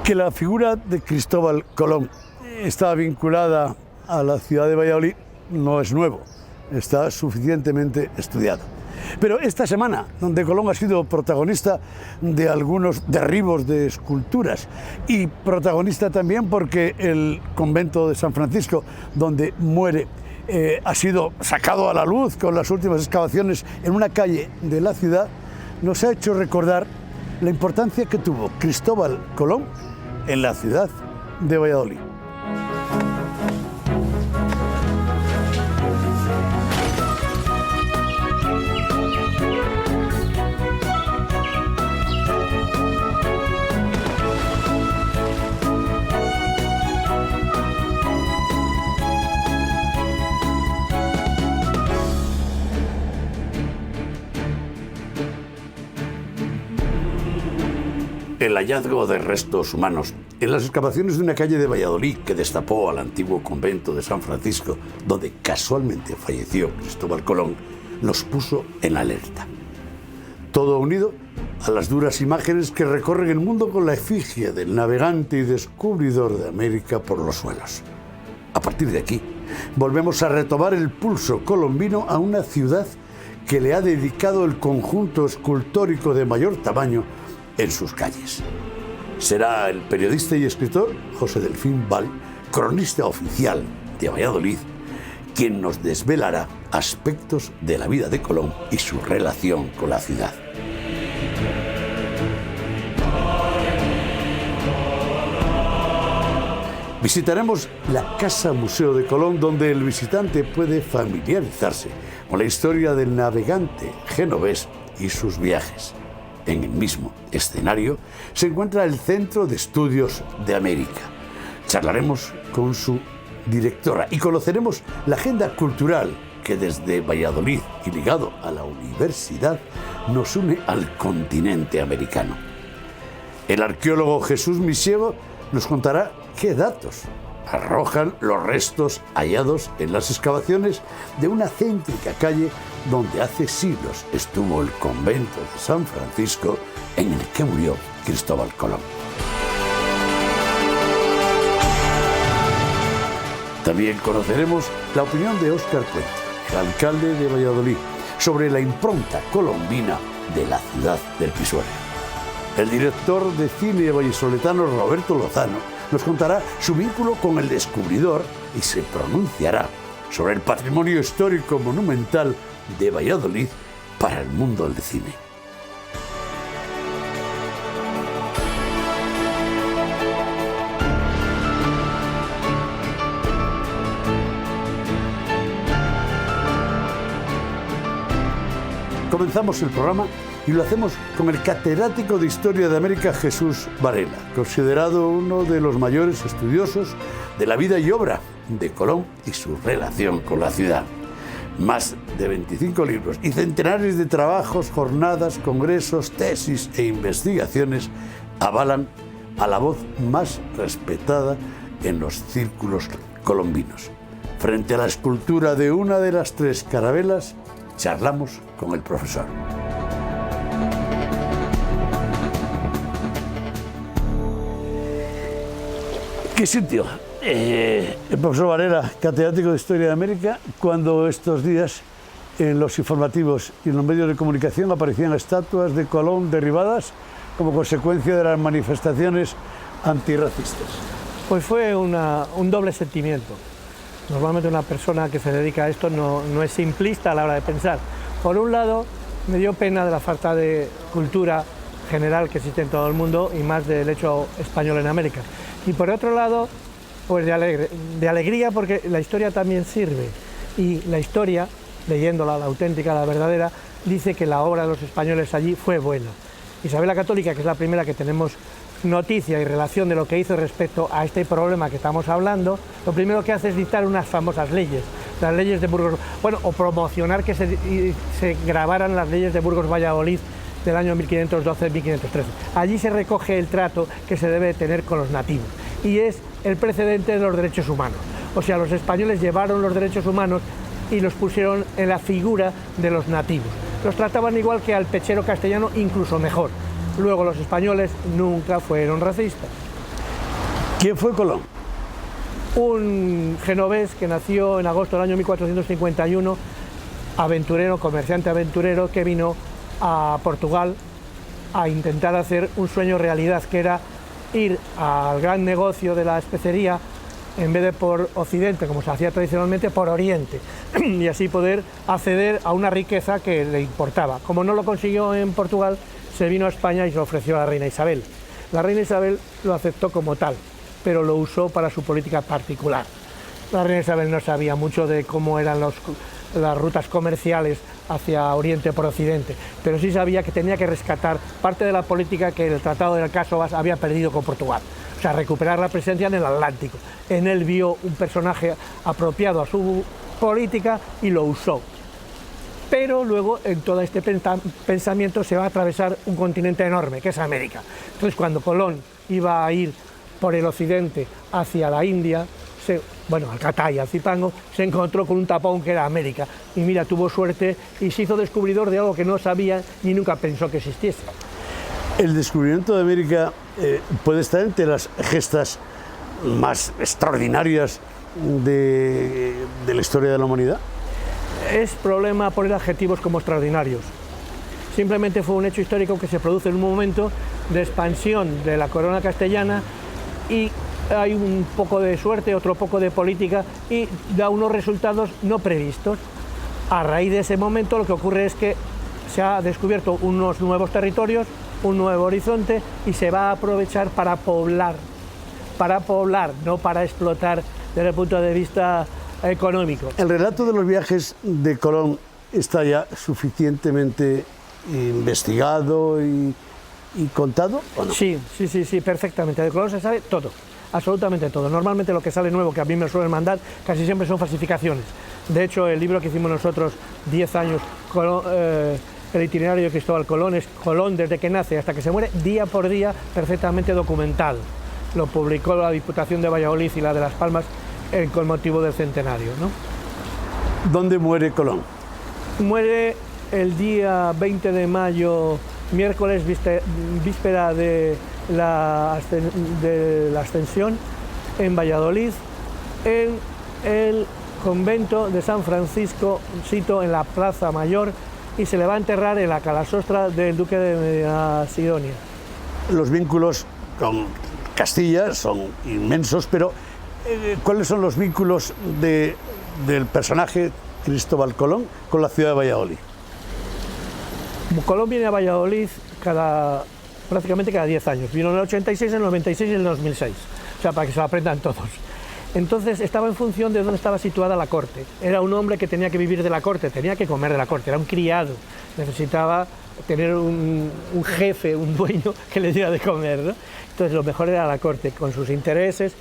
Que la figura de Cristóbal Colón está vinculada a la ciudad de Valladolid no es nuevo, está suficientemente estudiado. Pero esta semana, donde Colón ha sido protagonista de algunos derribos de esculturas y protagonista también porque el convento de San Francisco, donde muere, ha sido sacado a la luz con las últimas excavaciones en una calle de la ciudad, nos ha hecho recordar la importancia que tuvo Cristóbal Colón en la ciudad de Valladolid. El hallazgo de restos humanos en las excavaciones de una calle de Valladolid que destapó al antiguo convento de San Francisco, donde casualmente falleció Cristóbal Colón, nos puso en alerta. Todo unido a las duras imágenes que recorren el mundo con la efigie del navegante y descubridor de América por los suelos. A partir de aquí, volvemos a retomar el pulso colombino a una ciudad que le ha dedicado el conjunto escultórico de mayor tamaño en sus calles. Será el periodista y escritor José Delfín Val, cronista oficial de Valladolid, quien nos desvelará aspectos de la vida de Colón y su relación con la ciudad. Visitaremos la Casa Museo de Colón, donde el visitante puede familiarizarse con la historia del navegante genovés y sus viajes. En el mismo escenario se encuentra el Centro de Estudios de América. Charlaremos con su directora y conoceremos la agenda cultural que desde Valladolid y ligado a la universidad nos une al continente americano. El arqueólogo Jesús Misiego nos contará qué datos arrojan los restos hallados en las excavaciones de una céntrica calle donde hace siglos estuvo el convento de San Francisco en el que murió Cristóbal Colón. También conoceremos la opinión de Óscar Puente, el alcalde de Valladolid, sobre la impronta colombina de la ciudad del Pisuerga. El director de cine vallisoletano Roberto Lozano nos contará su vínculo con el descubridor y se pronunciará sobre el patrimonio histórico monumental de Valladolid para el mundo del cine. Comenzamos el programa y lo hacemos con el catedrático de Historia de América Jesús Varela, considerado uno de los mayores estudiosos de la vida y obra de Colón y su relación con la ciudad. Más de 25 libros y centenares de trabajos, jornadas, congresos, tesis e investigaciones avalan a la voz más respetada en los círculos colombinos. Frente a la escultura de una de las tres carabelas, charlamos con el profesor. ¿Qué sintió el profesor Varela, catedrático de Historia de América, cuando estos días en los informativos y en los medios de comunicación aparecían estatuas de Colón derribadas como consecuencia de las manifestaciones antirracistas? Pues fue un doble sentimiento. Normalmente una persona que se dedica a esto no es simplista a la hora de pensar. Por un lado, me dio pena de la falta de cultura general que existe en todo el mundo y más del hecho español en América. Y por otro lado, pues de alegría porque la historia también sirve. Y la historia, leyéndola, la auténtica, la verdadera, dice que la obra de los españoles allí fue buena. Isabel la Católica, que es la primera que tenemos noticia y relación de lo que hizo respecto a este problema que estamos hablando, lo primero que hace es dictar unas famosas leyes, las leyes de Burgos, bueno, o promocionar que se grabaran las leyes de Burgos-Valladolid del año 1512-1513. Allí se recoge el trato que se debe tener con los nativos y es el precedente de los derechos humanos. O sea, los españoles llevaron los derechos humanos y los pusieron en la figura de los nativos. Los trataban igual que al pechero castellano, incluso mejor. Luego los españoles nunca fueron racistas. ¿Quién fue Colón? Un genovés que nació en agosto del año 1451, aventurero, comerciante aventurero, que vino a Portugal a intentar hacer un sueño realidad, que era ir al gran negocio de la especería, en vez de por Occidente, como se hacía tradicionalmente, por Oriente, y así poder acceder a una riqueza que le importaba. Como no lo consiguió en Portugal, se vino a España y se lo ofreció a la reina Isabel. La reina Isabel lo aceptó como tal, pero lo usó para su política particular. La reina Isabel no sabía mucho de cómo eran las rutas comerciales hacia Oriente por Occidente, pero sí sabía que tenía que rescatar parte de la política que el Tratado de Alcáçovas había perdido con Portugal. O sea, recuperar la presencia en el Atlántico. En él vio un personaje apropiado a su política y lo usó. Pero luego en todo este pensamiento se va a atravesar un continente enorme, que es América. Entonces, cuando Colón iba a ir por el occidente hacia la India, al Catay, al Zipango, se encontró con un tapón que era América. Y mira, tuvo suerte y se hizo descubridor de algo que no sabía ni nunca pensó que existiese. El descubrimiento de América puede estar entre las gestas más extraordinarias de la historia de la humanidad. Es problema poner adjetivos como extraordinarios. Simplemente fue un hecho histórico que se produce en un momento de expansión de la corona castellana y hay un poco de suerte, otro poco de política y da unos resultados no previstos. A raíz de ese momento lo que ocurre es que se ha descubierto unos nuevos territorios, un nuevo horizonte y se va a aprovechar para poblar, no para explotar desde el punto de vista económico. ¿El relato de los viajes de Colón está ya suficientemente investigado y contado o no? Sí, perfectamente. De Colón se sabe todo, absolutamente todo. Normalmente lo que sale nuevo, que a mí me suelen mandar, casi siempre son falsificaciones. De hecho, el libro que hicimos nosotros, 10 años, el itinerario de Cristóbal Colón, es Colón desde que nace hasta que se muere, día por día, perfectamente documentado. Lo publicó la Diputación de Valladolid y la de Las Palmas con motivo del centenario, ¿no? ¿Dónde muere Colón? Muere el día 20 de mayo, miércoles, víspera de la ascensión, en Valladolid, en el convento de San Francisco, sito en la Plaza Mayor, y se le va a enterrar en la calasostra del duque de Medina Sidonia. Los vínculos con Castilla son inmensos, pero ¿cuáles son los vínculos del personaje Cristóbal Colón con la ciudad de Valladolid? Colón viene a Valladolid prácticamente cada 10 años. Vino en el 86, en el 96 y en el 2006. O sea, para que se lo aprendan todos. Entonces estaba en función de dónde estaba situada la corte. Era un hombre que tenía que vivir de la corte, tenía que comer de la corte, era un criado. Necesitaba tener un jefe, un dueño que le diera de comer, ¿no? Entonces lo mejor era la corte, con sus intereses.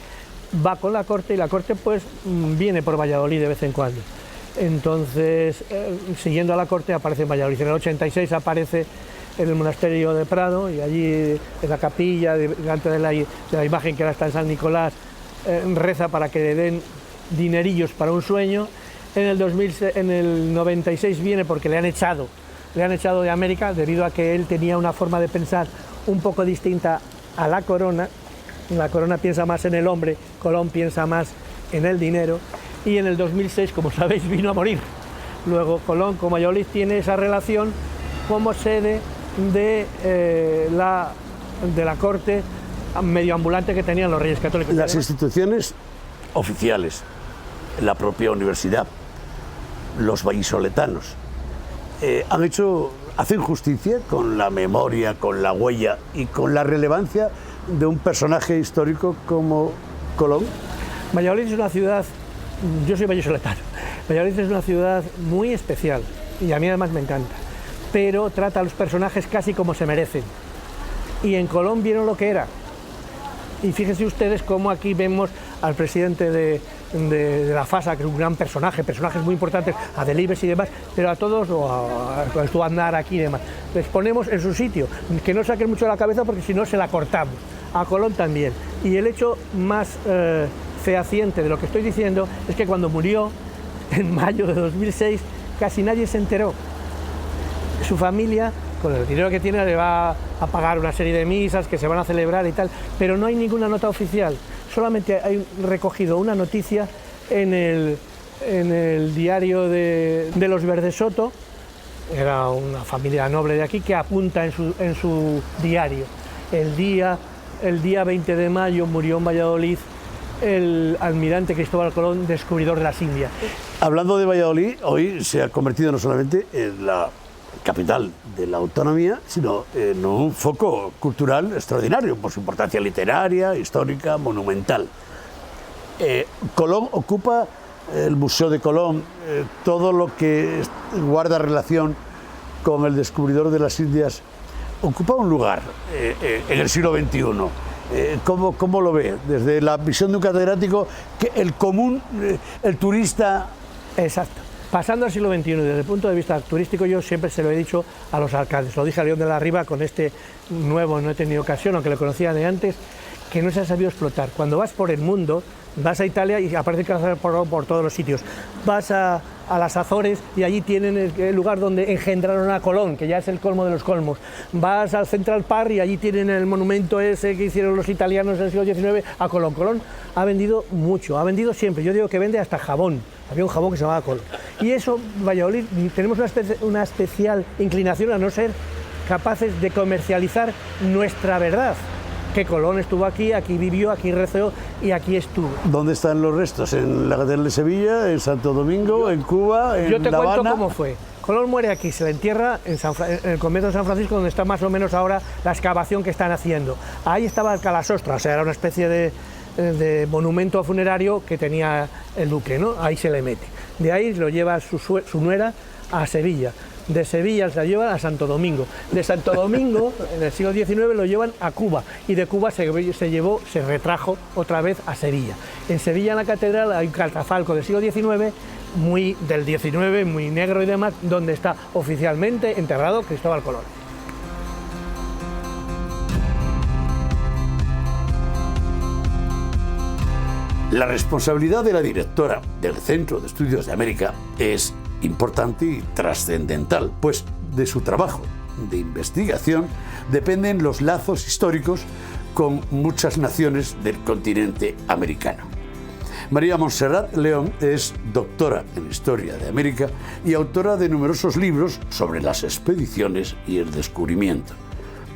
Va con la corte y la corte pues viene por Valladolid de vez en cuando. Entonces, siguiendo a la corte, aparece en Valladolid. En el 86 aparece en el monasterio de Prado y allí en la capilla, delante de la imagen que ahora está en San Nicolás, reza para que le den dinerillos para un sueño. En el 96 viene porque le han echado de América debido a que él tenía una forma de pensar un poco distinta a la corona. La corona piensa más en el hombre, Colón piensa más en el dinero, y en el 2006, como sabéis, vino a morir. Luego Colón con Valladolid tiene esa relación como sede de la corte medio ambulante que tenían los reyes católicos. Las instituciones oficiales, la propia universidad, los vallisoletanos, hacen justicia con la memoria, con la huella y con la relevancia de un personaje histórico como Colón. Valladolid es una ciudad, yo soy vallisoletano, Valladolid es una ciudad muy especial y a mí además me encanta, pero trata a los personajes casi como se merecen. Y en Colón vieron lo que era. Y fíjense ustedes cómo aquí vemos al presidente de la FASA, que es un gran personajes muy importantes, a Delibes y demás, pero a todos, o a Estuandar aquí y demás, les ponemos en su sitio, que no saquen mucho la cabeza porque si no se la cortamos. A Colón también. Y el hecho más fehaciente de lo que estoy diciendo es que cuando murió, en mayo de 2006, casi nadie se enteró. Su familia, con el dinero que tiene le va a pagar una serie de misas que se van a celebrar y tal, pero no hay ninguna nota oficial, solamente hay recogido una noticia en el diario de los Verdesoto, era una familia noble de aquí, que apunta en su diario: el día 20 de mayo murió en Valladolid el almirante Cristóbal Colón, descubridor de las Indias. Hablando de Valladolid, hoy se ha convertido no solamente en la capital de la autonomía, sino en un foco cultural extraordinario por su importancia literaria, histórica, monumental. Colón ocupa, el Museo de Colón, todo lo que guarda relación con el descubridor de las Indias, ocupa un lugar en el siglo XXI. ¿Cómo lo ve? Desde la visión de un catedrático, que el común, el turista... Exacto. Pasando al siglo XXI, desde el punto de vista turístico, yo siempre se lo he dicho a los alcaldes, lo dije a León de la Riva con este nuevo, no he tenido ocasión, aunque lo conocía de antes, que no se ha sabido explotar. Cuando vas por el mundo, vas a Italia y aparece que vas a por todos los sitios. Vas a las Azores y allí tienen el lugar donde engendraron a Colón, que ya es el colmo de los colmos. Vas al Central Park y allí tienen el monumento ese que hicieron los italianos en el siglo XIX a Colón. Colón ha vendido mucho, ha vendido siempre. Yo digo que vende hasta jabón. Había un jabón que se llamaba Colón. Y eso, Valladolid, tenemos una especial inclinación a no ser capaces de comercializar nuestra verdad. Que Colón estuvo aquí, aquí vivió, aquí rezó y aquí estuvo. ¿Dónde están los restos? ¿En la Catedral de Sevilla, en Santo Domingo, en Cuba, en La Habana? Yo te cuento cómo fue. Colón muere aquí, se le entierra en el convento de San Francisco, donde está más o menos ahora la excavación que están haciendo. Ahí estaba el calasostra, o sea, era una especie de monumento funerario que tenía el duque, ¿no? Ahí se le mete. De ahí lo lleva su nuera a Sevilla. De Sevilla se la llevan a Santo Domingo. De Santo Domingo, en el siglo XIX, lo llevan a Cuba. Y de Cuba se retrajo otra vez a Sevilla. En Sevilla, en la catedral, hay un catafalco del siglo XIX, muy negro y demás, donde está oficialmente enterrado Cristóbal Colón. La responsabilidad de la directora del Centro de Estudios de América es importante y trascendental, pues de su trabajo de investigación dependen los lazos históricos con muchas naciones del continente americano. María Montserrat León es doctora en Historia de América y autora de numerosos libros sobre las expediciones y el descubrimiento.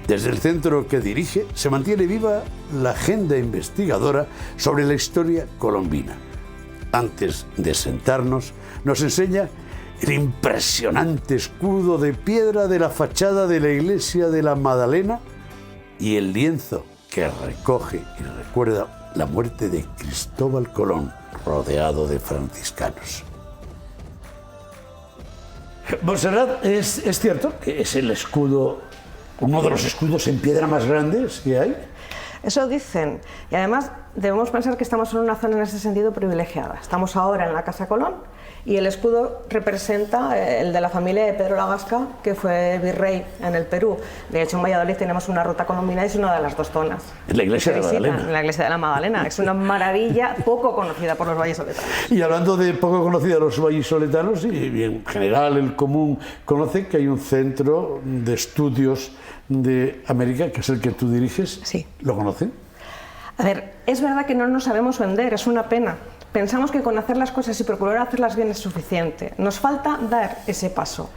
Desde el centro que dirige se mantiene viva la agenda investigadora sobre la historia colombina. Antes de sentarnos, nos enseña el impresionante escudo de piedra de la fachada de la iglesia de la Magdalena y el lienzo que recoge y recuerda la muerte de Cristóbal Colón, rodeado de franciscanos. Montserrat, ¿es cierto que es el escudo, uno de los escudos en piedra más grandes que hay? Eso dicen, y además debemos pensar que estamos en una zona en ese sentido privilegiada. Estamos ahora en la Casa Colón y el escudo representa el de la familia de Pedro Lagasca, que fue virrey en el Perú. De hecho, en Valladolid tenemos una ruta colombina y es una de las dos zonas. En la iglesia de la Magdalena. En la iglesia de la Magdalena. Es una maravilla poco conocida por los vallisoletanos. Y hablando de poco conocida por los vallisoletanos, y en general el común conoce que hay un centro de estudios de América, que es el que tú diriges. Sí. ¿Lo conocen? A ver, es verdad que no nos sabemos vender, es una pena. Pensamos que con hacer las cosas y procurar hacerlas bien es suficiente. Nos falta dar ese paso.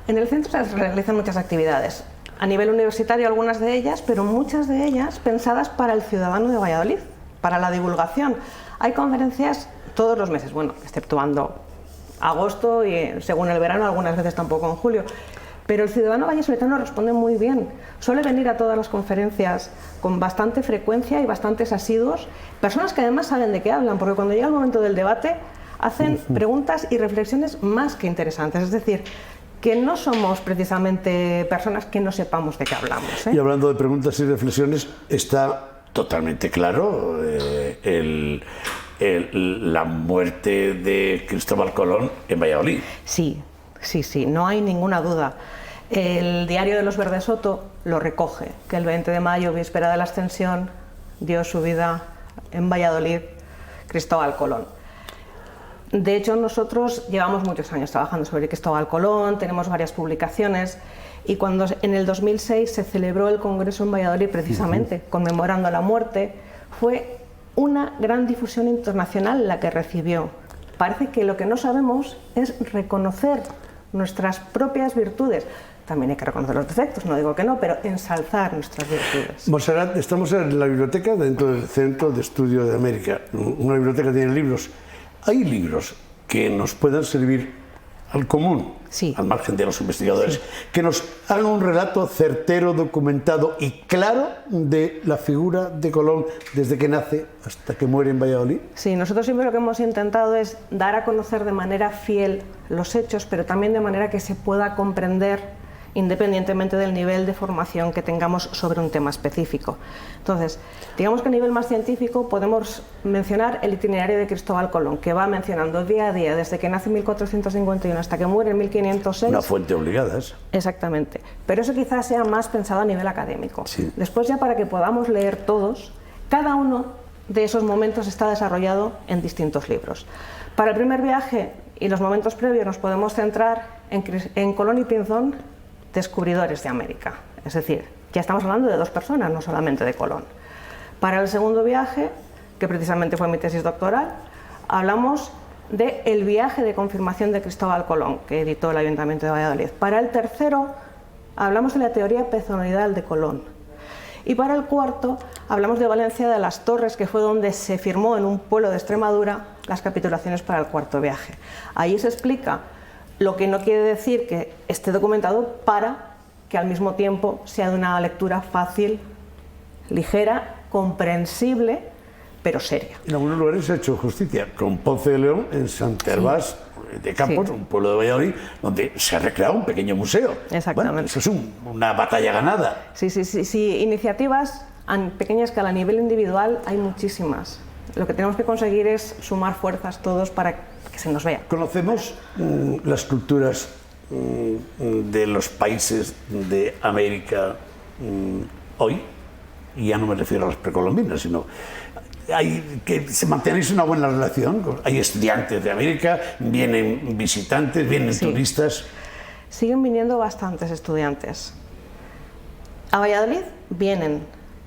En el centro se realizan muchas actividades. A nivel universitario algunas de ellas, pero muchas de ellas pensadas para el ciudadano de Valladolid, para la divulgación. Hay conferencias todos los meses, bueno, exceptuando agosto y según el verano, algunas veces tampoco en julio. Pero el ciudadano vallisoletano responde muy bien. Suele venir a todas las conferencias con bastante frecuencia y bastantes asiduos. Personas que además saben de qué hablan, porque cuando llega el momento del debate hacen preguntas y reflexiones más que interesantes. Es decir, que no somos precisamente personas que no sepamos de qué hablamos, ¿eh? Y hablando de preguntas y reflexiones, está totalmente claro la muerte de Cristóbal Colón en Valladolid. Sí, no hay ninguna duda. El diario de los Verdesoto lo recoge, que el 20 de mayo, víspera de la Ascensión, dio su vida en Valladolid Cristóbal Colón. De hecho, nosotros llevamos muchos años trabajando sobre Cristóbal Colón, tenemos varias publicaciones Y cuando en el 2006 se celebró el Congreso en Valladolid, precisamente, conmemorando la muerte, fue una gran difusión internacional la que recibió. Parece que lo que no sabemos es reconocer nuestras propias virtudes. También hay que reconocer los defectos, no digo que no, pero ensalzar nuestras virtudes. Montserrat, estamos en la biblioteca dentro del Centro de Estudio de América. Una biblioteca tiene libros. ¿Hay libros que nos puedan servir al común, sí, al margen de los investigadores, sí, que nos hagan un relato certero, documentado y claro de la figura de Colón desde que nace hasta que muere en Valladolid? Sí, nosotros siempre lo que hemos intentado es dar a conocer de manera fiel los hechos, pero también de manera que se pueda comprender independientemente del nivel de formación que tengamos sobre un tema específico. Entonces, digamos que a nivel más científico podemos mencionar el itinerario de Cristóbal Colón, que va mencionando día a día, desde que nace en 1451 hasta que muere en 1506. Una fuente obligada es. Exactamente, pero eso quizás sea más pensado a nivel académico. Sí. Después ya para que podamos leer todos, cada uno de esos momentos está desarrollado en distintos libros. Para el primer viaje y los momentos previos nos podemos centrar en Colón y Pinzón, descubridores de América, es decir, ya estamos hablando de dos personas, no solamente de Colón. Para el segundo viaje, que precisamente fue mi tesis doctoral, hablamos del viaje de confirmación de Cristóbal Colón, que editó el Ayuntamiento de Valladolid. Para el tercero, hablamos de la teoría personalidad de Colón. Y para el cuarto, hablamos de Valencia de las Torres, que fue donde se firmó en un pueblo de Extremadura las capitulaciones para el cuarto viaje. Ahí se explica lo que no quiere decir que esté documentado para que al mismo tiempo sea de una lectura fácil, ligera, comprensible, pero seria. En algunos lugares se ha hecho justicia, con Ponce de León en Sant Hervás de Campos, un pueblo de Valladolid, donde se ha recreado un pequeño museo. Exactamente. Bueno, eso es una batalla ganada. Sí, iniciativas a pequeña escala, a nivel individual, hay muchísimas. Lo que tenemos que conseguir es sumar fuerzas todos para que se nos vea. Conocemos las culturas de los países de América hoy, y ya no me refiero a las precolombinas, sino que se mantenéis una buena relación. Hay estudiantes de América, vienen visitantes, vienen turistas. Siguen viniendo bastantes estudiantes. A Valladolid vienen,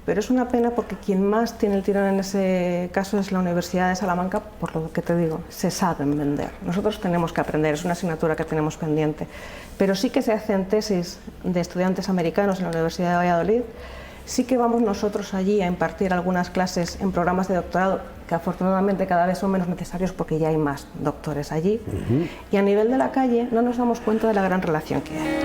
pero es una pena porque quien más tiene el tirón en ese caso es la Universidad de Salamanca, por lo que te digo, se saben vender. Nosotros tenemos que aprender, es una asignatura que tenemos pendiente, pero sí que se hacen tesis de estudiantes americanos en la Universidad de Valladolid. Sí que vamos nosotros allí a impartir algunas clases en programas de doctorado, que afortunadamente cada vez son menos necesarios porque ya hay más doctores allí. Y a nivel de la calle no nos damos cuenta de la gran relación que hay.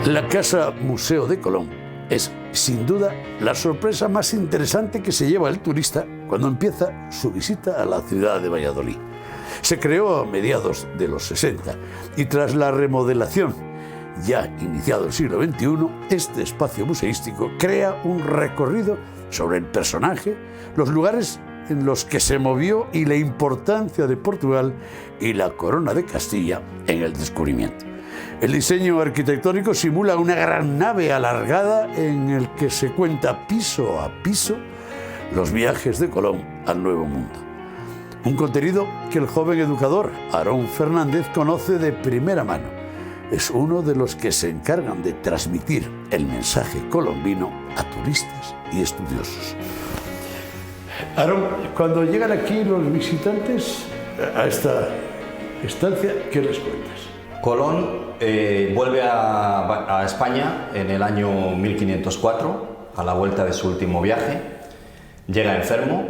La Casa Museo de Colón es, sin duda, la sorpresa más interesante que se lleva el turista cuando empieza su visita a la ciudad de Valladolid. Se creó a mediados de los 60 y tras la remodelación, ya iniciado el siglo XXI, este espacio museístico crea un recorrido sobre el personaje, los lugares en los que se movió y la importancia de Portugal y la corona de Castilla en el descubrimiento. El diseño arquitectónico simula una gran nave alargada en el que se cuenta piso a piso los viajes de Colón al Nuevo Mundo. Un contenido que el joven educador Aarón Fernández conoce de primera mano. Es uno de los que se encargan de transmitir el mensaje colombino a turistas y estudiosos. Aarón, cuando llegan aquí los visitantes a esta estancia, ¿qué les cuentas? Colón vuelve a España en el año 1504, a la vuelta de su último viaje. Llega enfermo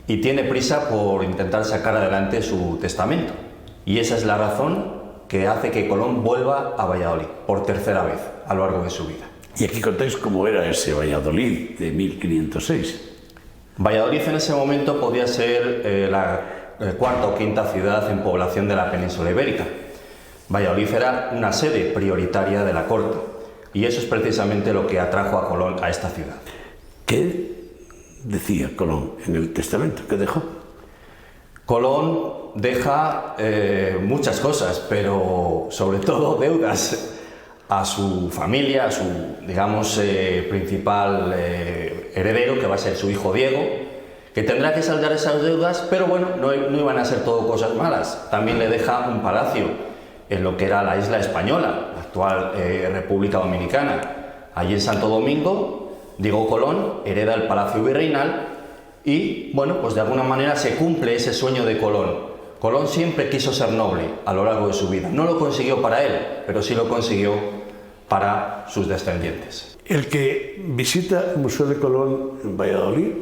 y tiene prisa por intentar sacar adelante su testamento. Y esa es la razón que hace que Colón vuelva a Valladolid por tercera vez a lo largo de su vida. Y aquí contáis cómo era ese Valladolid de 1506. Valladolid en ese momento podía ser la cuarta o quinta ciudad en población de la península ibérica. Valladolid era una sede prioritaria de la corte y eso es precisamente lo que atrajo a Colón a esta ciudad. ¿Qué decía Colón en el testamento que dejó? Colón deja muchas cosas, pero sobre todo deudas a su familia, a su, digamos, principal heredero, que va a ser su hijo Diego, que tendrá que saldar esas deudas, pero bueno, no iban a ser todo cosas malas. También le deja un palacio en lo que era la isla española, la actual República Dominicana. Allí en Santo Domingo, Diego Colón hereda el palacio virreinal y, bueno, pues de alguna manera se cumple ese sueño de Colón. Colón siempre quiso ser noble a lo largo de su vida. No lo consiguió para él, pero sí lo consiguió para sus descendientes. El que visita el Museo de Colón en Valladolid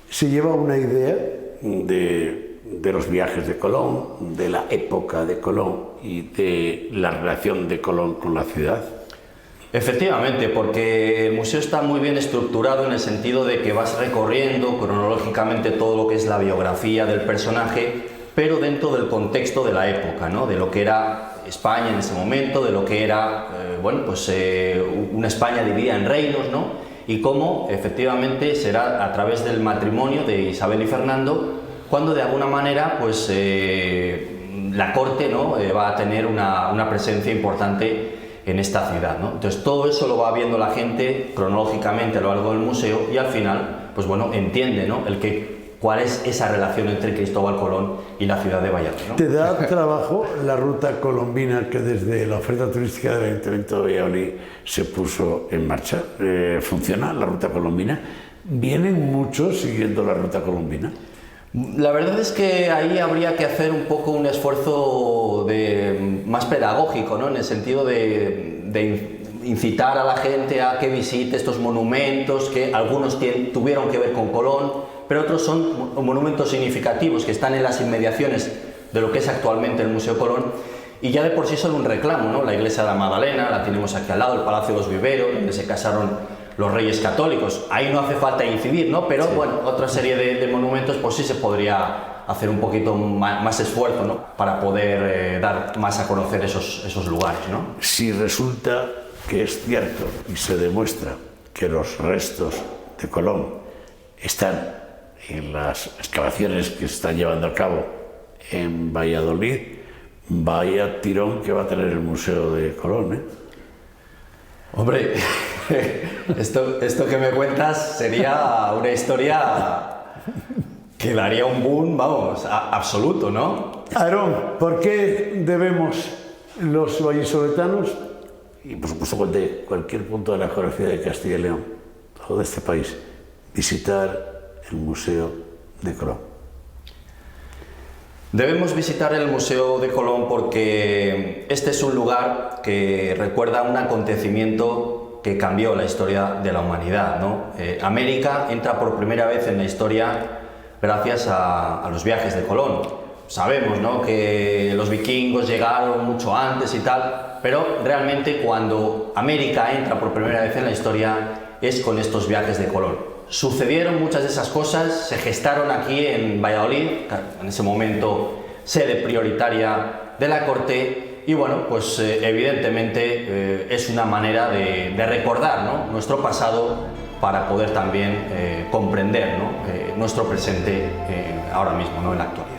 se lleva una idea de los viajes de Colón, de la época de Colón y de la relación de Colón con la ciudad. Efectivamente, porque el museo está muy bien estructurado en el sentido de que vas recorriendo cronológicamente todo lo que es la biografía del personaje, pero dentro del contexto de la época, ¿no? De lo que era España en ese momento, de lo que era una España dividida en reinos, ¿no? Y cómo efectivamente será a través del matrimonio de Isabel y Fernando cuando de alguna manera pues, la corte, ¿no? Va a tener una presencia importante en esta ciudad, ¿no? Entonces todo eso lo va viendo la gente cronológicamente a lo largo del museo y al final pues bueno, entiende, ¿no? cuál es esa relación entre Cristóbal Colón y la ciudad de Valladolid, ¿no? ¿Te da trabajo la ruta colombina que desde la oferta turística del Ayuntamiento de Valladolid se puso en marcha? ¿Funciona la ruta colombina? ¿Vienen muchos siguiendo la ruta colombina? La verdad es que ahí habría que hacer un poco un esfuerzo más pedagógico, ¿no? En el sentido de incitar a la gente a que visite estos monumentos, que algunos tuvieron que ver con Colón, pero otros son monumentos significativos que están en las inmediaciones de lo que es actualmente el Museo Colón y ya de por sí son un reclamo, ¿no? La iglesia de la Magdalena, la tenemos aquí al lado, el Palacio de los Viveros, donde se casaron los reyes católicos. Ahí no hace falta incidir, ¿no? Pero sí, bueno, otra serie de monumentos pues sí se podría hacer un poquito más esfuerzo, ¿no? Para poder dar más a conocer esos lugares, ¿no? Si resulta que es cierto y se demuestra que los restos de Colón están en las excavaciones que se están llevando a cabo en Valladolid, vaya tirón que va a tener el Museo de Colón, ¿eh? Hombre, esto que me cuentas sería una historia que daría un boom, vamos, absoluto, ¿no? Aarón, ¿por qué debemos los vallisoletanos, y por supuesto de cualquier punto de la geografía de Castilla y León, o de este país, visitar el Museo de Colón? Debemos visitar el Museo de Colón porque este es un lugar que recuerda un acontecimiento que cambió la historia de la humanidad, ¿no? América entra por primera vez en la historia gracias a los viajes de Colón. Sabemos, ¿no?, que los vikingos llegaron mucho antes y tal, pero realmente cuando América entra por primera vez en la historia es con estos viajes de Colón. Sucedieron muchas de esas cosas, se gestaron aquí en Valladolid, en ese momento sede prioritaria de la corte, y bueno, pues evidentemente es una manera de recordar, ¿no?, nuestro pasado para poder también comprender, ¿no?, nuestro presente ahora mismo, ¿no?, en la actualidad.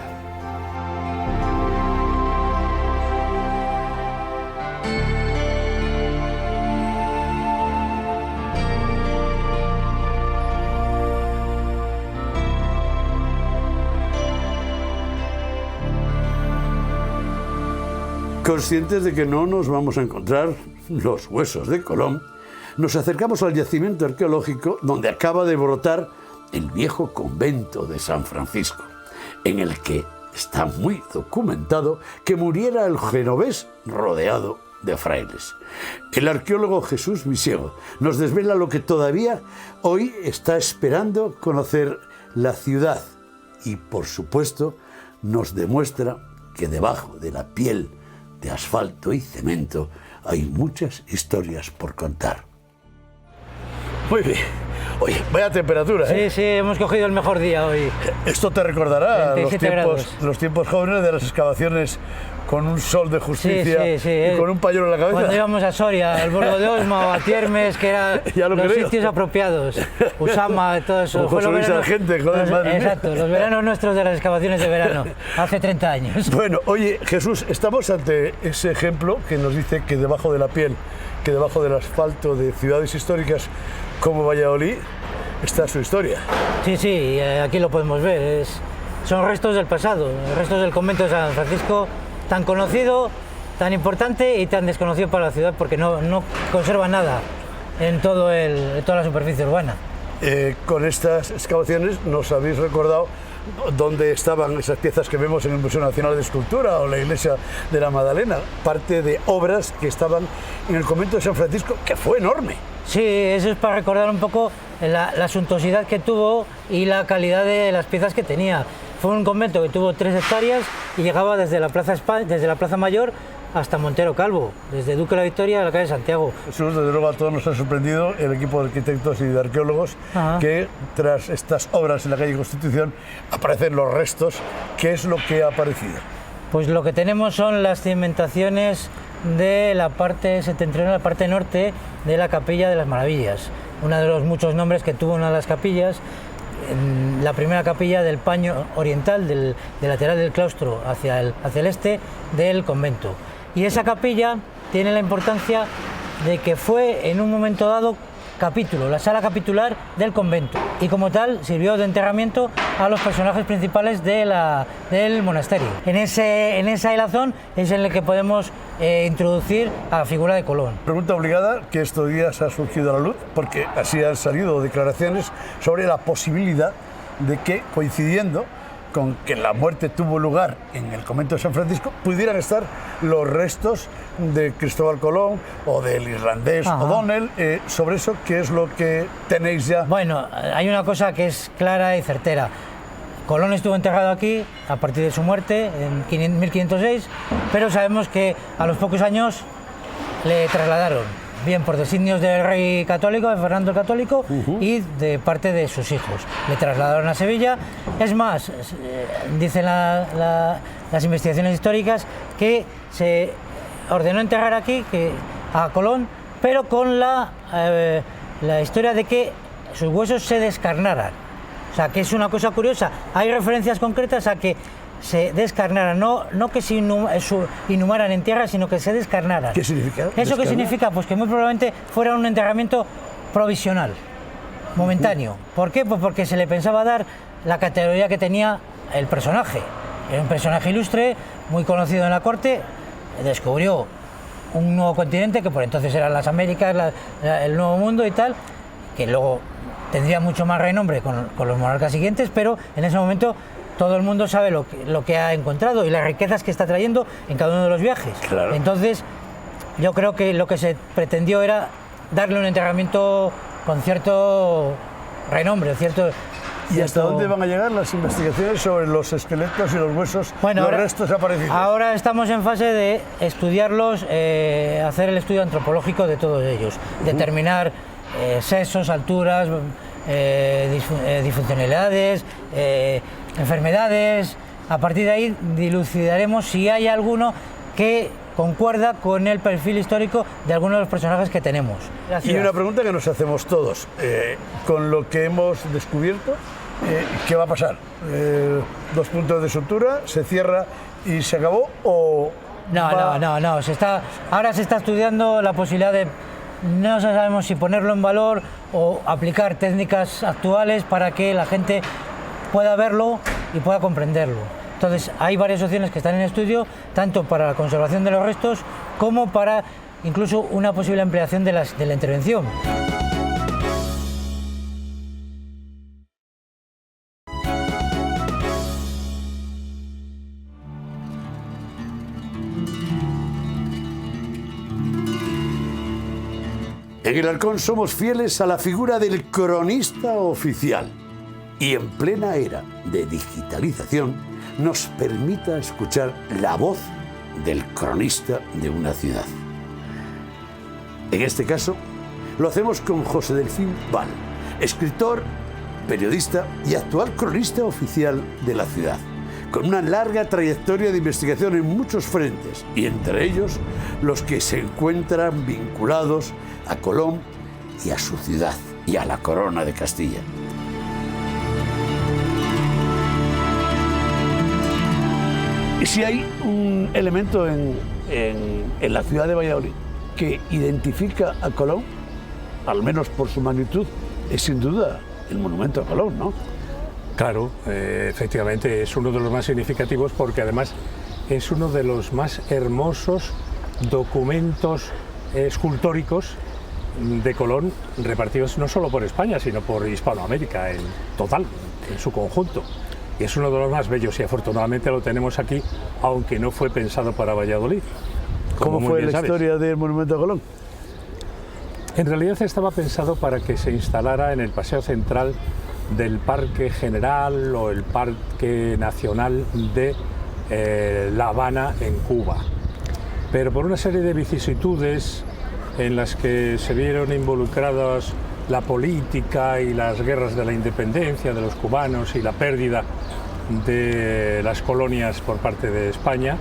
Conscientes de que no nos vamos a encontrar los huesos de Colón, nos acercamos al yacimiento arqueológico donde acaba de brotar el viejo convento de San Francisco, en el que está muy documentado que muriera el genovés rodeado de frailes. El arqueólogo Jesús Visiego nos desvela lo que todavía hoy está esperando conocer la ciudad y, por supuesto, nos demuestra que debajo de la piel de asfalto y cemento hay muchas historias por contar. Muy bien. Oye, vaya temperatura, ¿eh? Sí, sí, hemos cogido el mejor día hoy. Esto te recordará los tiempos jóvenes de las excavaciones con un sol de justicia, sí, y con un pañuelo en la cabeza. Cuando íbamos a Soria, al Burgo de Osma o a Tiermes, que eran los sitios apropiados. Usama, todo eso. Fue los Sargente, joder, madre mía. Exacto, los veranos nuestros de las excavaciones de verano, hace 30 años. Bueno, oye, Jesús, estamos ante ese ejemplo que nos dice que debajo de la piel, que debajo del asfalto de ciudades históricas como Valladolid, está su historia. Sí, sí, aquí lo podemos ver. Son restos del pasado, restos del convento de San Francisco, tan conocido, tan importante y tan desconocido para la ciudad, porque no conserva nada en toda la superficie urbana. Con estas excavaciones nos habéis recordado dónde estaban esas piezas que vemos en el Museo Nacional de Escultura o la Iglesia de la Magdalena, parte de obras que estaban en el convento de San Francisco, que fue enorme. Sí, eso es para recordar un poco la suntuosidad que tuvo y la calidad de las piezas que tenía. Fue un convento que tuvo 3 hectáreas y llegaba desde la Plaza Mayor hasta Montero Calvo, desde Duque de la Victoria a la calle Santiago. Jesús, desde luego a todos nos ha sorprendido el equipo de arquitectos y de arqueólogos que tras estas obras en la calle Constitución aparecen los restos. ¿Qué es lo que ha aparecido? Pues lo que tenemos son las cimentaciones de la parte septentrional, la parte norte de la Capilla de las Maravillas, uno de los muchos nombres que tuvo una de las capillas. La primera capilla del paño oriental, del lateral del claustro hacia el este del convento. Y esa capilla tiene la importancia de que fue en un momento dado capítulo, la sala capitular del convento, y como tal sirvió de enterramiento a los personajes principales del monasterio. En esa hilazón es en el que podemos introducir a la figura de Colón. Pregunta obligada que estos días ha surgido a la luz, porque así han salido declaraciones sobre la posibilidad de que, coincidiendo con que la muerte tuvo lugar en el convento de San Francisco, pudieran estar los restos de Cristóbal Colón o del irlandés O'Donnell. Sobre eso, ¿qué es lo que tenéis ya? Bueno, hay una cosa que es clara y certera. Colón estuvo enterrado aquí a partir de su muerte en 1506, pero sabemos que a los pocos años le trasladaron, bien por designios del rey católico, de Fernando el Católico, y de parte de sus hijos. Le trasladaron a Sevilla. Es más, dicen las investigaciones históricas que se ordenó enterrar aquí a Colón, pero con la historia de que sus huesos se descarnaran. O sea, que es una cosa curiosa. Hay referencias concretas a que se descarnaran, no que se inhumaran en tierra, sino que se descarnaran. ¿Qué significa? ¿Eso qué significa? Pues que muy probablemente fuera un enterramiento provisional, momentáneo. ¿Por qué? Pues porque se le pensaba dar la categoría que tenía el personaje. Era un personaje ilustre, muy conocido en la corte, descubrió un nuevo continente, que por entonces eran las Américas, el Nuevo Mundo y tal, que luego tendría mucho más renombre con los monarcas siguientes, pero en ese momento todo el mundo sabe lo que ha encontrado y las riquezas que está trayendo en cada uno de los viajes. Claro. Entonces, yo creo que lo que se pretendió era darle un enterramiento con cierto renombre, ¿Y hasta dónde van a llegar las investigaciones sobre los esqueletos y los huesos, restos aparecidos? Ahora estamos en fase de estudiarlos, hacer el estudio antropológico de todos ellos, determinar sexos, alturas, disfuncionalidades, enfermedades. A partir de ahí dilucidaremos si hay alguno que concuerda con el perfil histórico de algunos de los personajes que tenemos. Y una pregunta que nos hacemos todos, con lo que hemos descubierto, ¿qué va a pasar? ¿2 puntos de sutura, se cierra y se acabó o...? No, ahora se está estudiando la posibilidad de, no sabemos si ponerlo en valor o aplicar técnicas actuales para que la gente pueda verlo y pueda comprenderlo. Entonces hay varias opciones que están en estudio, tanto para la conservación de los restos como para incluso una posible ampliación de la intervención. En el Halcón somos fieles a la figura del cronista oficial y en plena era de digitalización nos permita escuchar la voz del cronista de una ciudad. En este caso, lo hacemos con José Delfín Val, escritor, periodista y actual cronista oficial de la ciudad, con una larga trayectoria de investigación en muchos frentes, y entre ellos los que se encuentran vinculados a Colón y a su ciudad y a la corona de Castilla. Y si hay un elemento en la ciudad de Valladolid que identifica a Colón, al menos por su magnitud, es sin duda el monumento a Colón, ¿no? Claro, efectivamente es uno de los más significativos porque además es uno de los más hermosos documentos escultóricos de Colón repartidos no solo por España, sino por Hispanoamérica en total, en su conjunto. Y es uno de los más bellos y afortunadamente lo tenemos aquí, aunque no fue pensado para Valladolid. ¿Cómo fue la historia del monumento a Colón? En realidad estaba pensado para que se instalara en el paseo central del Parque General o el Parque Nacional de La Habana, en Cuba. Pero por una serie de vicisitudes en las que se vieron involucradas la política y las guerras de la independencia de los cubanos y la pérdida de las colonias por parte de España,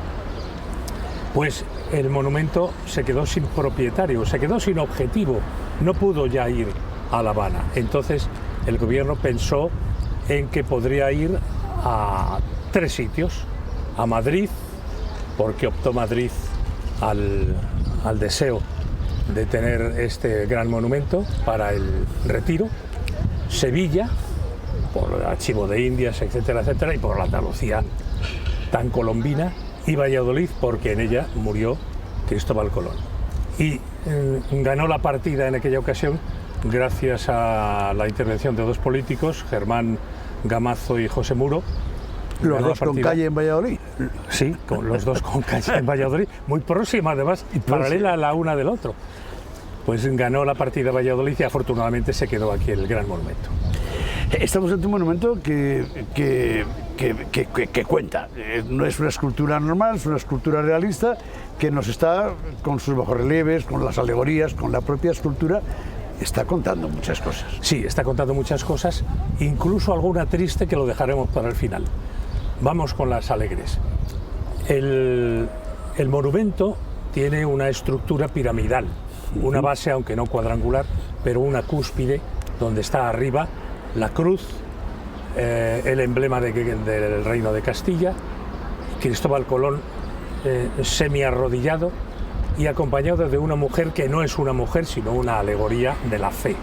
pues el monumento se quedó sin propietario, se quedó sin objetivo, no pudo ya ir a La Habana. Entonces el gobierno pensó en que podría ir a 3 sitios, a Madrid, porque optó Madrid al deseo de tener este gran monumento para el retiro, Sevilla, por el archivo de Indias, etcétera, etcétera, y por la Andalucía tan colombina, y Valladolid, porque en ella murió Cristóbal Colón. Y ganó la partida en aquella ocasión gracias a la intervención de 2 políticos, Germán Gamazo y José Muro. ¿Los 2 con calle en Valladolid? Sí, los 2 con calle en Valladolid, muy próxima además, y paralela a la una del otro. Pues ganó la partida Valladolid y afortunadamente se quedó aquí el gran monumento. Estamos ante un monumento que cuenta. No es una escultura normal, es una escultura realista que nos está, con sus bajorrelieves, con las alegorías, con la propia escultura, está contando muchas cosas. Sí, está contando muchas cosas, incluso alguna triste que lo dejaremos para el final. Vamos con las alegres. El monumento tiene una estructura piramidal, una base, aunque no cuadrangular, pero una cúspide donde está arriba la cruz, el emblema del Reino de Castilla, Cristóbal Colón semiarrodillado y acompañado de una mujer que no es una mujer, sino una alegoría de la fe.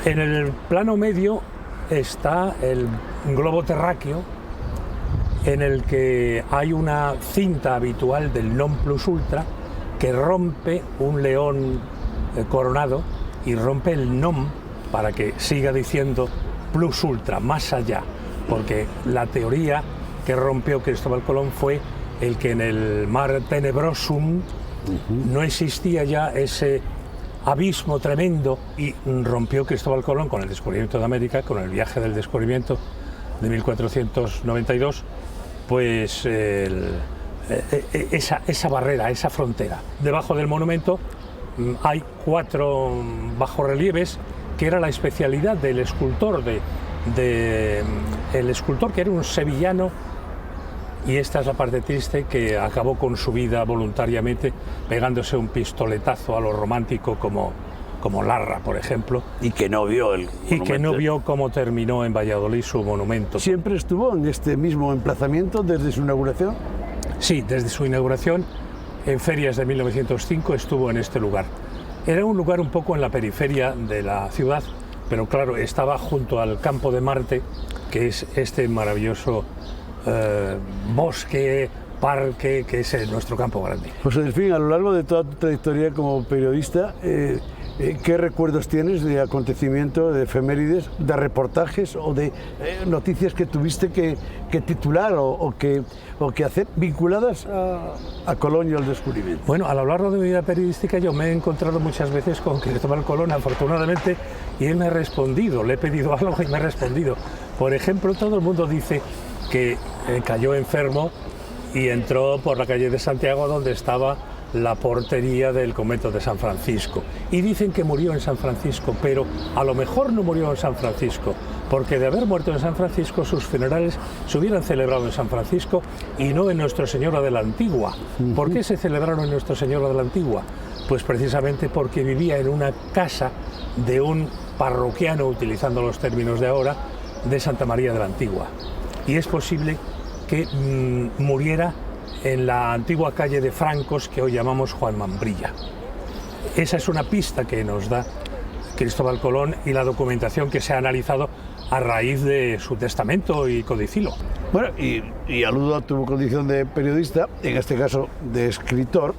En el plano medio está el globo terráqueo, en el que hay una cinta habitual del non plus ultra que rompe un león coronado y rompe el non para que siga diciendo plus ultra, más allá, porque la teoría que rompió Cristóbal Colón fue el que en el mar tenebrosum no existía ya ese abismo tremendo, y rompió Cristóbal Colón con el descubrimiento de América, con el viaje del descubrimiento de 1492, pues esa barrera, esa frontera. Debajo del monumento hay 4 bajorrelieves que era la especialidad del escultor, el escultor que era un sevillano, y esta es la parte triste, que acabó con su vida voluntariamente pegándose un pistoletazo a lo romántico como Larra, por ejemplo. Y que no vio el monumento. Y que no vio cómo terminó en Valladolid su monumento. ¿Siempre estuvo en este mismo emplazamiento desde su inauguración? Sí, desde su inauguración, en ferias de 1905, estuvo en este lugar. Era un lugar un poco en la periferia de la ciudad, pero claro, estaba junto al Campo de Marte, que es este maravilloso bosque, parque, que es nuestro Campo Grande. José Delfín, a lo largo de toda tu trayectoria como periodista, ¿qué recuerdos tienes de acontecimientos, de efemérides, de reportajes o de noticias que tuviste que titular o que hacer vinculadas a Colón y al descubrimiento? Bueno, a lo largo de mi vida periodística yo me he encontrado muchas veces con Cristóbal Colón, afortunadamente, y él me ha respondido, le he pedido algo y me ha respondido. Por ejemplo, todo el mundo dice que cayó enfermo y entró por la calle de Santiago, donde estaba la portería del convento de San Francisco, y dicen que murió en San Francisco, pero a lo mejor no murió en San Francisco, porque de haber muerto en San Francisco sus funerales se hubieran celebrado en San Francisco y no en Nuestra Señora de la Antigua. ¿Por qué se celebraron en Nuestra Señora de la Antigua? Pues precisamente porque vivía en una casa de un parroquiano, utilizando los términos de ahora, de Santa María de la Antigua, y es posible que muriera en la antigua calle de Francos, que hoy llamamos Juan Mambrilla. Esa es una pista que nos da Cristóbal Colón y la documentación que se ha analizado a raíz de su testamento y codicilo. Bueno, y aludo a tu condición de periodista, en este caso de escritor,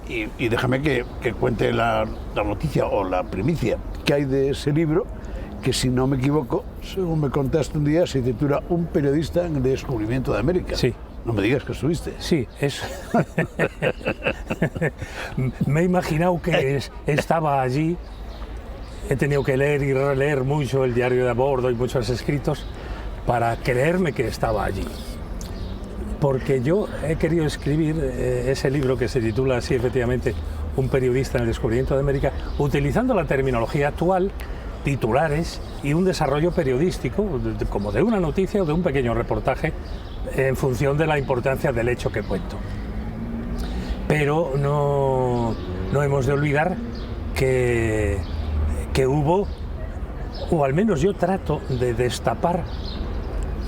y déjame que cuente la noticia o la primicia que hay de ese libro, que si no me equivoco, según me contaste un día, se titula Un periodista en el descubrimiento de América. Sí. No me digas que estuviste. Sí, es... me he imaginado que estaba allí. He tenido que leer y releer mucho el diario de a bordo y muchos escritos para creerme que estaba allí. Porque yo he querido escribir ese libro que se titula así, efectivamente, Un periodista en el descubrimiento de América, utilizando la terminología actual, titulares y un desarrollo periodístico, como de una noticia o de un pequeño reportaje, en función de la importancia del hecho que cuento. Pero no hemos de olvidar que hubo, o al menos yo trato de destapar,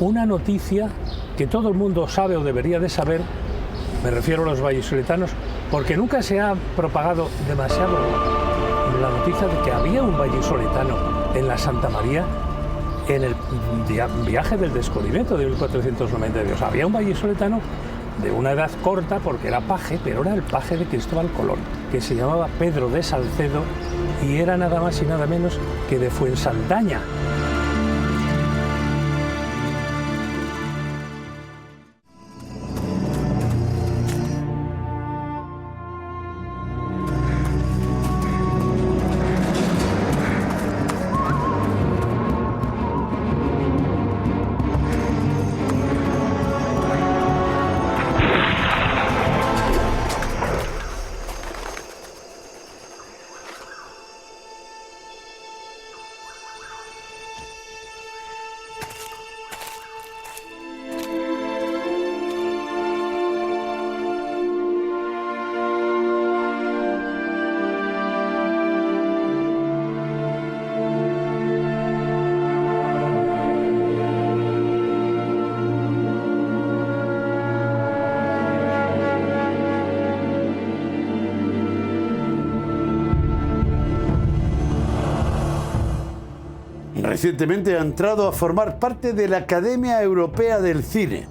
una noticia que todo el mundo sabe o debería de saber, me refiero a los vallisoletanos, porque nunca se ha propagado demasiado la noticia de que había un vallisoletano en la Santa María en el viaje del descubrimiento de 1492. Había un vallisoletano de una edad corta porque era paje, pero era el paje de Cristóbal Colón, que se llamaba Pedro de Salcedo y era nada más y nada menos que de Fuensaldaña. Recientemente ha entrado a formar parte de la Academia Europea del Cine.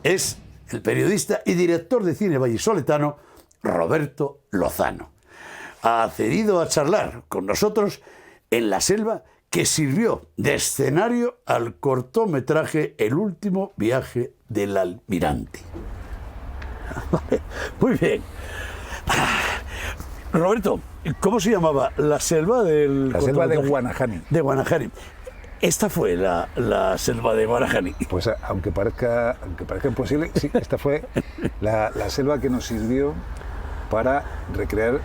Es el periodista y director de cine vallisoletano Roberto Lozano. Ha accedido a charlar con nosotros en la selva que sirvió de escenario al cortometraje El último viaje del almirante. Muy bien. Roberto, ¿cómo se llamaba la selva del... La selva de Guanahani. De Guanahani. Esta fue la selva de Guanahani. Pues aunque parezca imposible, sí, esta fue la selva que nos sirvió para recrear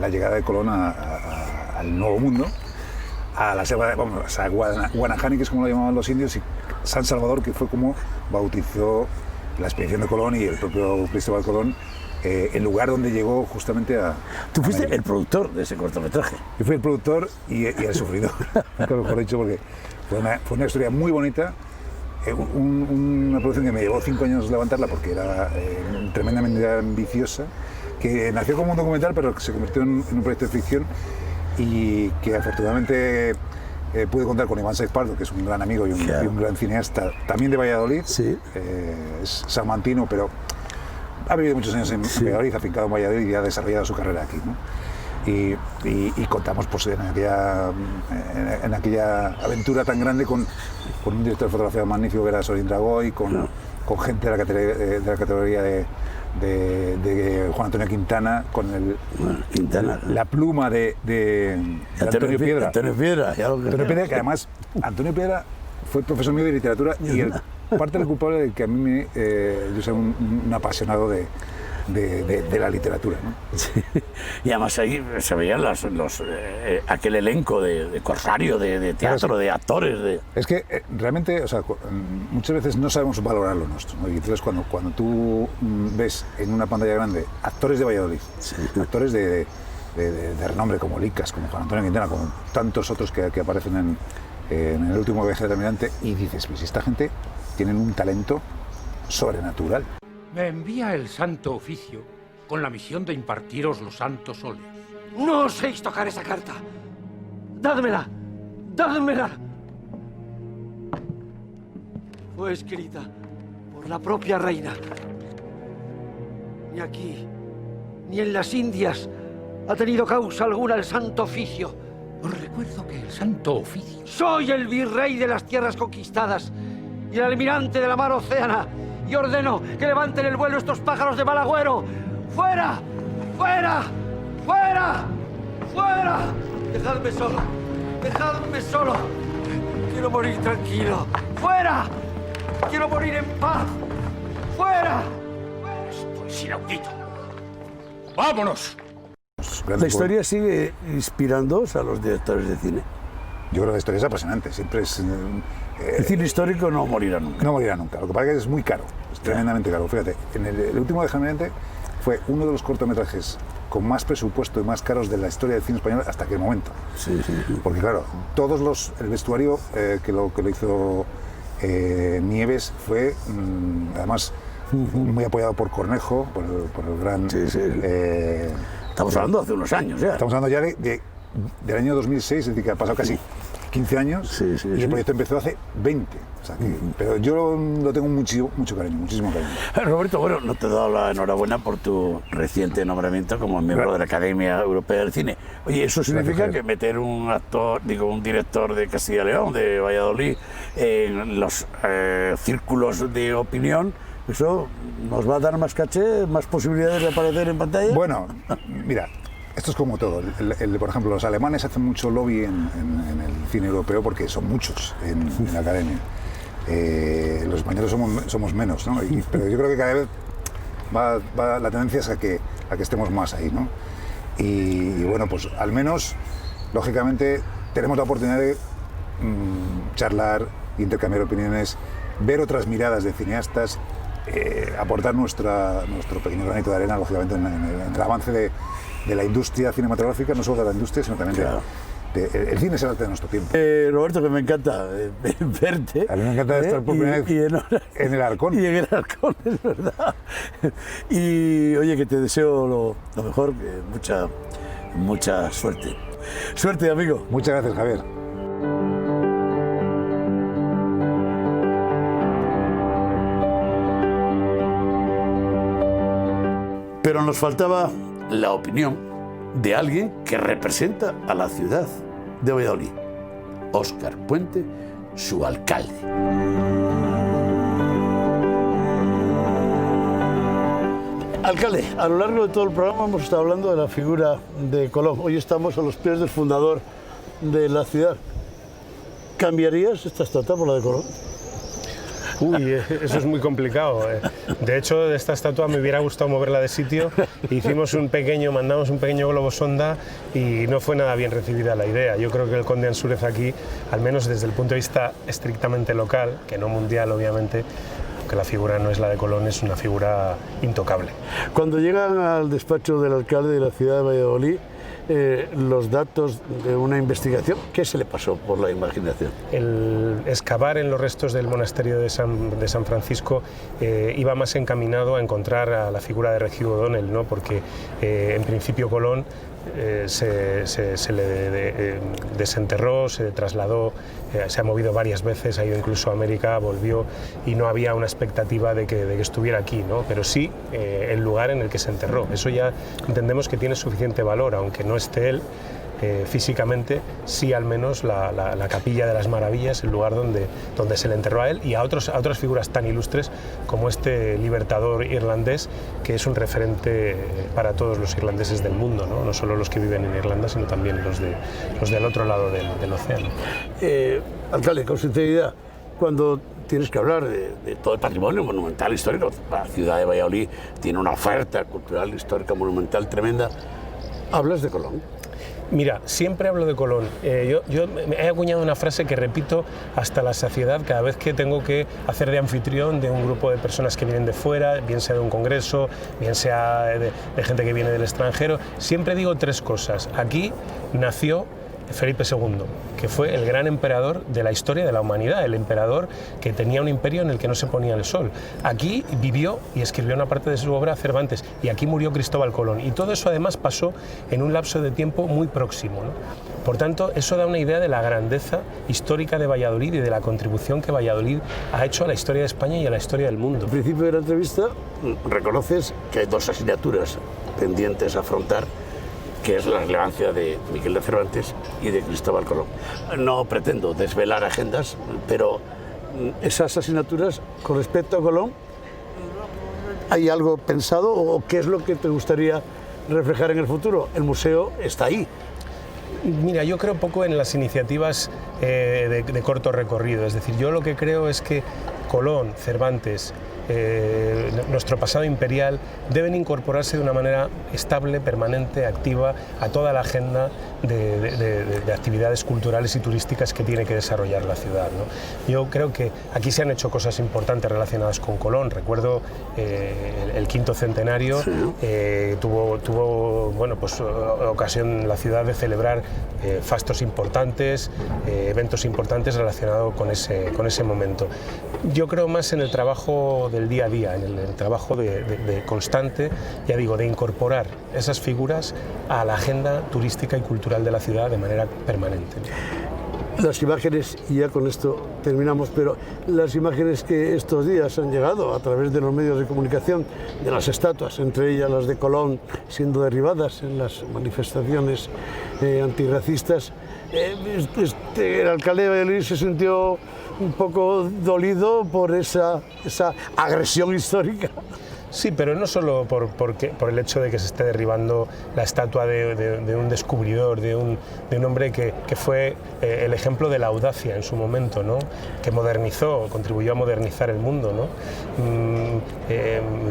la llegada de Colón al Nuevo Mundo, a la selva de Guanahani, que es como lo llamaban los indios, y San Salvador, que fue como bautizó la expedición de Colón y el propio Cristóbal Colón, el lugar donde llegó justamente a... Tú fuiste el productor de ese cortometraje. Yo fui el productor y el sufridor, mejor dicho, porque fue una historia muy bonita, una producción que me llevó 5 años levantarla porque era tremendamente ambiciosa, que nació como un documental pero que se convirtió en un proyecto de ficción y que afortunadamente pude contar con Iván Saiz Pardo, que es un gran amigo y un gran cineasta, también de Valladolid. Sí. Es salmantino, pero ha vivido muchos años en Valladolid, afincado en Valladolid y ha desarrollado su carrera aquí, ¿no? Y contamos pues, en aquella aventura tan grande con un director de fotografía magnífico que era Sorin Dragoy, con gente de la categoría de Juan Antonio Quintana, con la pluma de Antonio Piedra. Antonio Piedra, que además Antonio Piedra fue profesor mío de literatura y parte del culpable de que a mí yo sea un apasionado de la literatura, ¿no? Sí. Y además ahí se veían aquel elenco de corsario, de teatro, claro, de actores. Es que realmente, o sea, muchas veces no sabemos valorar lo nuestro, ¿no? Y entonces cuando tú ves en una pantalla grande actores de Valladolid, sí, actores de renombre como Licas, como Juan Antonio Quintana, como tantos otros que aparecen en el último viaje del almirante, y dices, pues esta gente tienen un talento sobrenatural. Me envía el Santo Oficio con la misión de impartiros los santos óleos. ¡No oséis tocar esa carta! ¡Dádmela! ¡Dádmela! Fue escrita por la propia reina. Ni aquí, ni en las Indias ha tenido causa alguna el Santo Oficio. Os recuerdo que el Santo Oficio... Soy el virrey de las tierras conquistadas y el almirante de la mar Océana, y ordeno que levanten el vuelo estos pájaros de mal agüero. ¡Fuera! ¡Fuera! ¡Fuera! ¡Fuera! ¡Dejadme solo! ¡Dejadme solo! Quiero morir tranquilo. ¡Fuera! ¡Quiero morir en paz! ¡Fuera! Esto es inaudito. ¡Vámonos! La historia sigue inspirándoos a los directores de cine. Yo creo que la historia es apasionante, siempre es... El cine histórico no morirá nunca. No morirá nunca, lo que pasa es que es muy caro, es tremendamente caro. Fíjate, en el último de Almirante fue uno de los cortometrajes con más presupuesto y más caros de la historia del cine español hasta aquel momento. Sí. Porque claro, el vestuario que lo hizo Nieves fue, además, muy apoyado por Cornejo, por el gran... Estamos hablando hace unos años ya. Estamos hablando ya del año 2006, es decir, que ha pasado casi 15 años y el proyecto empezó hace 20. O sea que, pero yo lo tengo mucho cariño, muchísimo cariño. Roberto, bueno, no te he dado la enhorabuena por tu reciente nombramiento como miembro de la Academia Europea del Cine. Oye, ¿eso significa que meter un director de Castilla y León, de Valladolid, en los círculos de opinión, eso nos va a dar más caché, más posibilidades de aparecer en pantalla? Bueno, mira, esto es como todo. Por ejemplo, los alemanes hacen mucho lobby en el cine europeo porque son muchos en la academia. Los españoles somos menos, ¿no? Pero yo creo que cada vez la tendencia es a que estemos más ahí, ¿no? Y bueno, pues al menos, lógicamente, tenemos la oportunidad de charlar, intercambiar opiniones, ver otras miradas de cineastas, aportar nuestro pequeño granito de arena, lógicamente, en el avance de la industria cinematográfica, no solo de la industria, sino también el cine es el arte de nuestro tiempo. Roberto, que me encanta verte. A mí me encanta estar por primera vez en el Arcón. Y en el Arcón, es verdad. Y oye, que te deseo lo mejor, mucha suerte. Suerte, amigo. Muchas gracias, Javier. Pero nos faltaba la opinión de alguien que representa a la ciudad de Valladolid, Óscar Puente, su alcalde. Alcalde, a lo largo de todo el programa hemos estado hablando de la figura de Colón. Hoy estamos a los pies del fundador de la ciudad. ¿Cambiarías esta estatua por la de Colón? Uy, eso es muy complicado. De hecho, de esta estatua me hubiera gustado moverla de sitio. Mandamos un pequeño globo sonda y no fue nada bien recibida la idea. Yo creo que el conde Ansúrez aquí, al menos desde el punto de vista estrictamente local, que no mundial obviamente, aunque la figura no es la de Colón, es una figura intocable. Cuando llegan al despacho del alcalde de la ciudad de Valladolid, los datos de una investigación, ¿qué se le pasó por la imaginación? El excavar en los restos del monasterio de San Francisco iba más encaminado a encontrar a la figura de Regio O'Donnell, ¿no? Porque en principio Colón se le desenterró, se trasladó, se ha movido varias veces, ha ido incluso a América, volvió y no había una expectativa de que estuviera aquí, ¿no? Pero sí el lugar en el que se enterró. Eso ya entendemos que tiene suficiente valor, aunque no esté él físicamente, sí al menos la Capilla de las Maravillas, el lugar donde se le enterró a él y a otras figuras tan ilustres como este libertador irlandés, que es un referente para todos los irlandeses del mundo, ¿no? No solo los que viven en Irlanda, sino también los del otro lado del océano. Alcalde, con sinceridad, cuando tienes que hablar de todo el patrimonio monumental histórico, la ciudad de Valladolid tiene una oferta cultural, histórica, monumental tremenda, ¿hablas de Colón? Mira, siempre hablo de Colón. Yo me he acuñado una frase que repito hasta la saciedad cada vez que tengo que hacer de anfitrión de un grupo de personas que vienen de fuera, bien sea de un congreso, bien sea de gente que viene del extranjero. Siempre digo tres cosas. Aquí nació Felipe II, que fue el gran emperador de la historia de la humanidad, el emperador que tenía un imperio en el que no se ponía el sol. Aquí vivió y escribió una parte de su obra Cervantes, y aquí murió Cristóbal Colón, y todo eso además pasó en un lapso de tiempo muy próximo, ¿no? Por tanto, eso da una idea de la grandeza histórica de Valladolid y de la contribución que Valladolid ha hecho a la historia de España y a la historia del mundo. Al principio de la entrevista reconoces que hay dos asignaturas pendientes a afrontar, que es la relevancia de Miguel de Cervantes y de Cristóbal Colón. No pretendo desvelar agendas, pero esas asignaturas con respecto a Colón, ¿hay algo pensado o qué es lo que te gustaría reflejar en el futuro? El museo está ahí. Mira, yo creo poco en las iniciativas de corto recorrido, es decir, yo lo que creo es que Colón, Cervantes, nuestro pasado imperial deben incorporarse de una manera estable, permanente, activa a toda la agenda de actividades culturales y turísticas que tiene que desarrollar la ciudad, ¿no? Yo creo que aquí se han hecho cosas importantes relacionadas con Colón. Recuerdo el quinto centenario, sí. Tuvo bueno, pues, ocasión la ciudad de celebrar fastos importantes, eventos importantes relacionados con ese momento. Yo creo más en el trabajo del día a día, en el trabajo de constante, ya digo, de incorporar esas figuras a la agenda turística y cultural de la ciudad de manera permanente. Las imágenes, y ya con esto terminamos, pero las imágenes que estos días han llegado a través de los medios de comunicación de las estatuas, entre ellas las de Colón siendo derribadas en las manifestaciones antirracistas, el alcalde de Valladolid se sintió un poco dolido por esa agresión histórica. Sí, pero no solo por el hecho de que se esté derribando la estatua de un descubridor, de un hombre que fue el ejemplo de la audacia en su momento, ¿no? Que modernizó, contribuyó a modernizar el mundo, ¿no?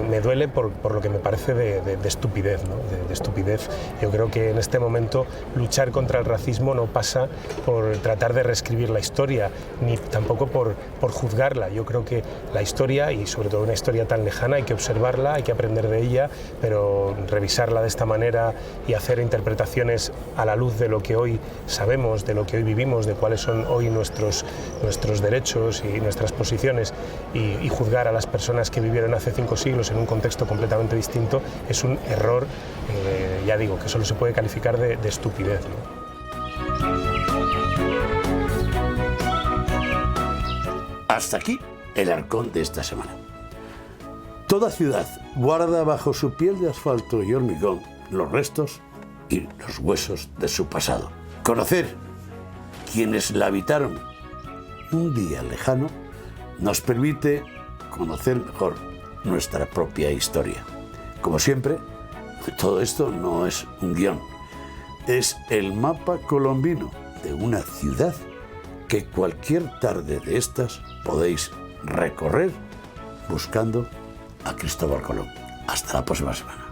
Me duele por lo que me parece de estupidez, ¿no? De estupidez. Yo creo que en este momento luchar contra el racismo no pasa por tratar de reescribir la historia, ni tampoco por juzgarla. Yo creo que la historia, y sobre todo una historia tan lejana, hay que observarla, hay que aprender de ella, pero revisarla de esta manera y hacer interpretaciones a la luz de lo que hoy sabemos, de lo que hoy vivimos, de cuáles son hoy nuestros derechos y nuestras posiciones, y juzgar a las personas que vivieron hace 5 siglos en un contexto completamente distinto, es un error, ya digo, que solo se puede calificar de estupidez, ¿no? Hasta aquí el Arcón de esta semana. Toda ciudad guarda bajo su piel de asfalto y hormigón los restos y los huesos de su pasado. Conocer quienes la habitaron un día lejano nos permite conocer mejor nuestra propia historia. Como siempre, todo esto no es un guión, es el mapa colombino de una ciudad que cualquier tarde de estas podéis recorrer buscando a Cristóbal Colón. Hasta la próxima semana.